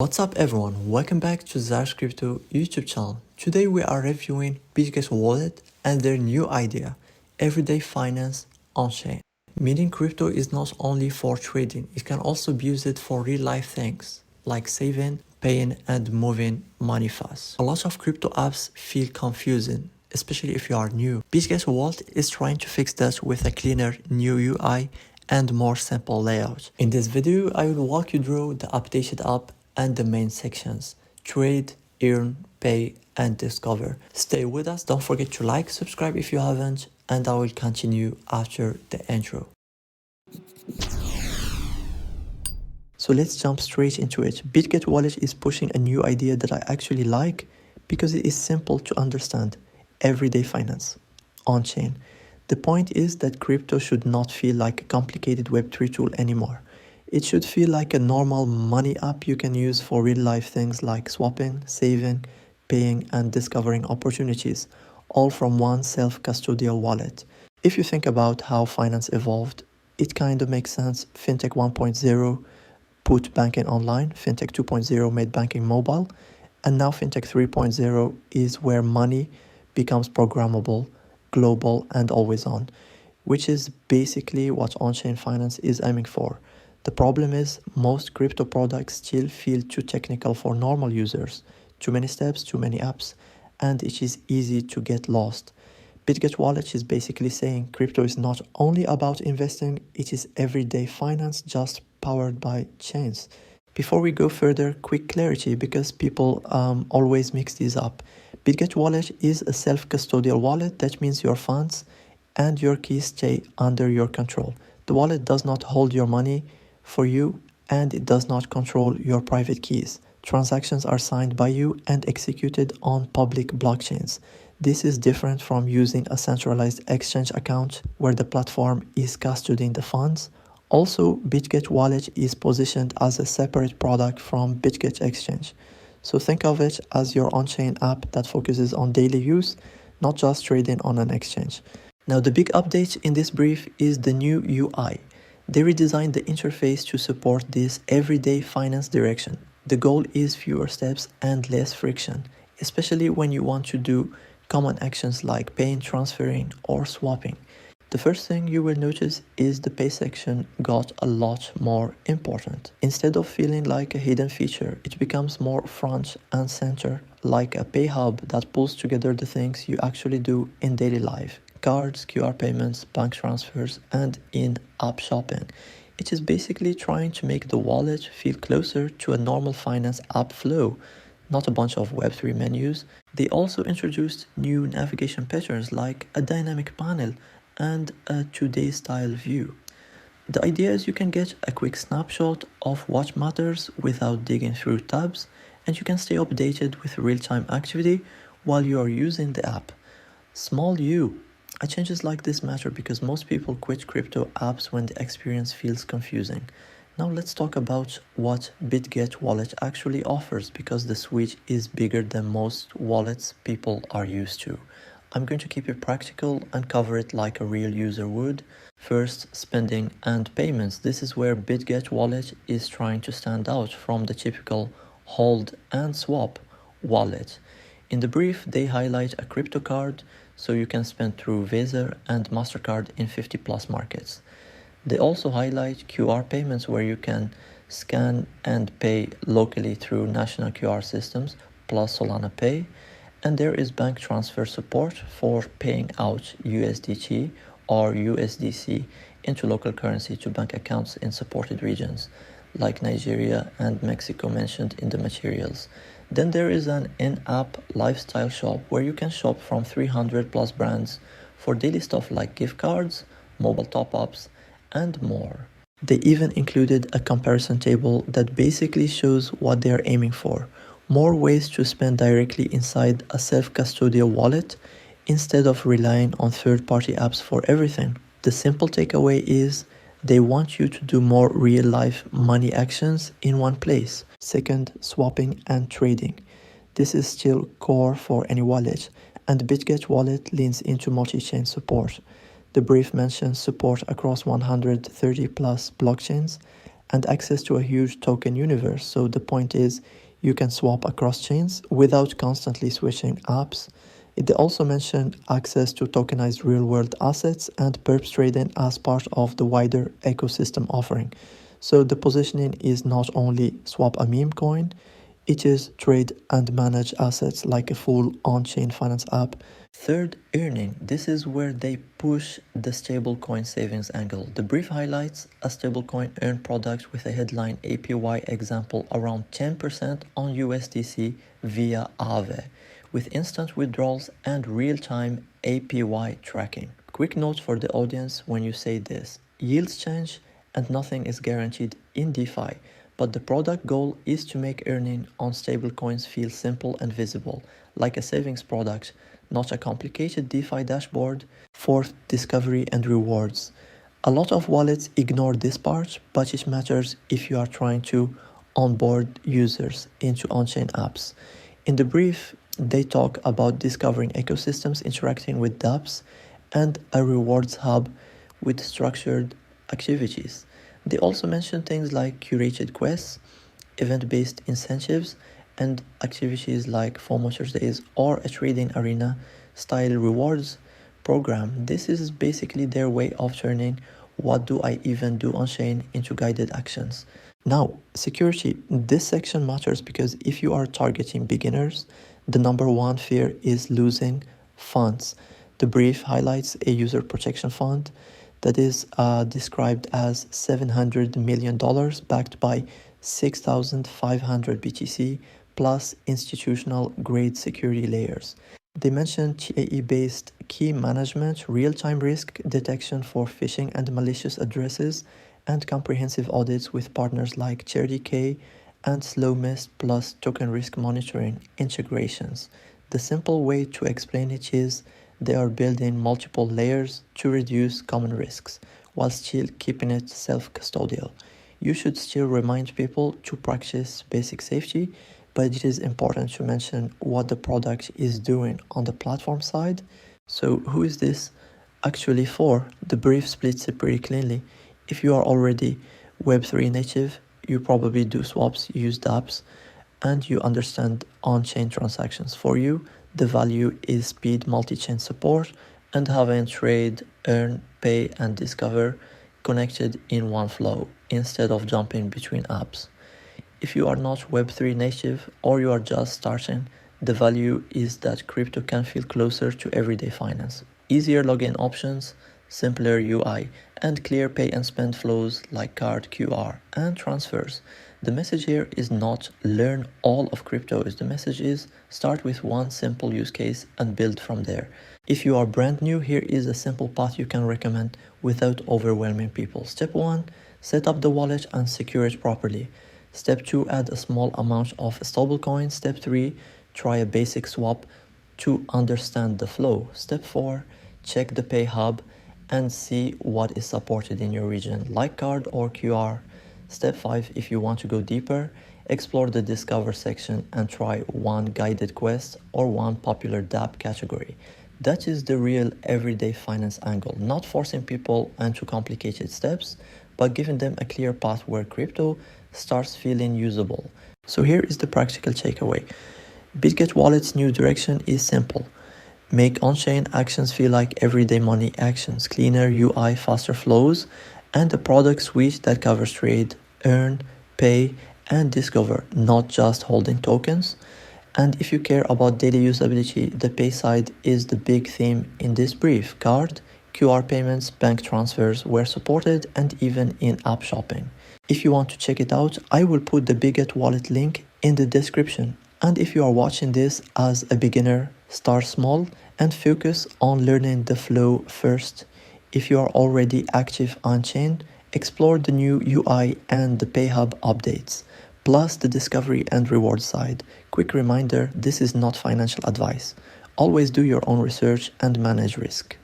What's up everyone, welcome back to Zarx Crypto YouTube channel. Today we are reviewing Bitget Wallet and their new idea, everyday finance on-chain. Meaning crypto is not only for trading, it can also be used for real life things like saving, paying and moving money fast. A lot of crypto apps feel confusing, especially if you are new. Bitget Wallet is trying to fix that with a cleaner new UI and more simple layout. In this video, I will walk you through the updated app and the main sections: trade, earn, pay, and discover. Stay with us, don't forget to like, subscribe if you haven't, and I will continue after the intro. So let's jump straight into it. Bitget Wallet is pushing a new idea that I actually like because it is simple to understand: everyday finance on-chain. The point is that crypto should not feel like a complicated Web3 tool anymore. It should feel like a normal money app you can use for real life things like swapping, saving, paying, and discovering opportunities, all from one self-custodial wallet. If you think about how finance evolved, it kind of makes sense. Fintech 1.0 put banking online, Fintech 2.0 made banking mobile, and now Fintech 3.0 is where money becomes programmable, global, and always on, which is basically what on-chain finance is aiming for. The problem is most crypto products still feel too technical for normal users. Too many steps, too many apps, and it is easy to get lost. Bitget Wallet is basically saying crypto is not only about investing, it is everyday finance just powered by chains. Before we go further, quick clarity because people always mix these up. Bitget Wallet is a self-custodial wallet. That means your funds and your keys stay under your control. The wallet does not hold your money for you and it does not control your private keys. Transactions are signed by you and executed on public blockchains. This is different from using a centralized exchange account where the platform is custodying the funds. Also, Bitget Wallet is positioned as a separate product from Bitget Exchange. So think of it as your on-chain app that focuses on daily use, not just trading on an exchange. Now the big update in this brief is the new UI. They redesigned the interface to support this everyday finance direction. The goal is fewer steps and less friction, especially when you want to do common actions like paying, transferring, or swapping. The first thing you will notice is the pay section got a lot more important. Instead of feeling like a hidden feature, it becomes more front and center, like a pay hub that pulls together the things you actually do in daily life: cards, QR payments, bank transfers, and in-app shopping. It is basically trying to make the wallet feel closer to a normal finance app flow, not a bunch of Web3 menus. They also introduced new navigation patterns like a dynamic panel and a today style view. The idea is you can get a quick snapshot of what matters without digging through tabs, and you can stay updated with real-time activity while you are using the app. Small U. Changes like this matter because most people quit crypto apps when the experience feels confusing. Now let's talk about what Bitget Wallet actually offers, because the switch is bigger than most wallets people are used to. I'm going to keep it practical and cover it like a real user would. First, spending and payments. This is where Bitget Wallet is trying to stand out from the typical hold and swap wallet. In the brief, they highlight a crypto card so you can spend through Visa and MasterCard in 50 plus markets. They also highlight QR payments where you can scan and pay locally through national QR systems plus Solana Pay. And there is bank transfer support for paying out USDT or USDC into local currency to bank accounts in supported regions like Nigeria and Mexico mentioned in the materials. Then there is an in-app lifestyle shop where you can shop from 300 plus brands for daily stuff like gift cards, mobile top-ups, and more. They even included a comparison table that basically shows what they are aiming for: more ways to spend directly inside a self-custodial wallet instead of relying on third-party apps for everything. The simple takeaway is they want you to do more real-life money actions in one place. Second, swapping and trading. This is still core for any wallet, and Bitget Wallet leans into multi-chain support. The brief mentions support across 130 plus blockchains and access to a huge token universe. So the point is, you can swap across chains without constantly switching apps. They also mentioned access to tokenized real-world assets and perps trading as part of the wider ecosystem offering. So the positioning is not only swap a meme coin, it is trade and manage assets like a full on-chain finance app. Third, earning. This is where they push the stablecoin savings angle. The brief highlights a stablecoin earn product with a headline APY example around 10% on USDC via Aave, with instant withdrawals and real-time APY tracking. Quick note for the audience when you say this: yields change and nothing is guaranteed in DeFi, but the product goal is to make earning on stablecoins feel simple and visible, like a savings product, not a complicated DeFi dashboard. Fourth, discovery and rewards. A lot of wallets ignore this part, but it matters if you are trying to onboard users into on-chain apps. In the brief, they talk about discovering ecosystems interacting with dApps and a rewards hub with structured activities. They also mention things like curated quests, event-based incentives, and activities like FOMO Thursdays or a trading arena style rewards program. This is basically their way of turning what do I even do on chain into guided actions. Now, security. This section matters because if you are targeting beginners, the number one fear is losing funds. The brief highlights a user protection fund that is described as $700 million backed by 6,500 BTC plus institutional grade security layers. They mention TAE-based key management, real-time risk detection for phishing and malicious addresses, and comprehensive audits with partners like CharityK and SlowMist plus token risk monitoring integrations. The simple way to explain it is they are building multiple layers to reduce common risks while still keeping it self-custodial. You should still remind people to practice basic safety, but it is important to mention what the product is doing on the platform side. So who is this actually for? The brief splits it pretty cleanly. If you are already Web3 native, you probably do swaps, use dApps, and you understand on-chain transactions. For you, the value is speed, multi-chain support, and having trade, earn, pay, and discover connected in one flow instead of jumping between apps. If you are not Web3 native or you are just starting, the value is that crypto can feel closer to everyday finance. Easier login options, simpler UI, and clear pay and spend flows like card, QR, and transfers. The message here is not learn all of crypto. The message is start with one simple use case and build from there. If you are brand new, here is a simple path you can recommend without overwhelming people. Step 1, set up the wallet and secure it properly. Step 2, add a small amount of stablecoin. Step 3, try a basic swap to understand the flow. Step 4, check the pay hub and see what is supported in your region, like card or QR. Step 5, if you want to go deeper, explore the Discover section and try one guided quest or one popular dApp category. That is the real everyday finance angle, not forcing people into complicated steps, but giving them a clear path where crypto starts feeling usable. So here is the practical takeaway. Bitget Wallet's new direction is simple. Make on-chain actions feel like everyday money actions, cleaner UI, faster flows, and a product suite that covers trade, earn, pay, and discover, not just holding tokens. And if you care about daily usability, the pay side is the big theme in this brief. Card, QR payments, bank transfers were supported, and even in-app shopping. If you want to check it out, I will put the Bitget Wallet link in the description. And if you are watching this as a beginner, start small and focus on learning the flow first. If you are already active on-chain, explore the new UI and the PayHub updates, plus the discovery and reward side. Quick reminder, this is not financial advice. Always do your own research and manage risk.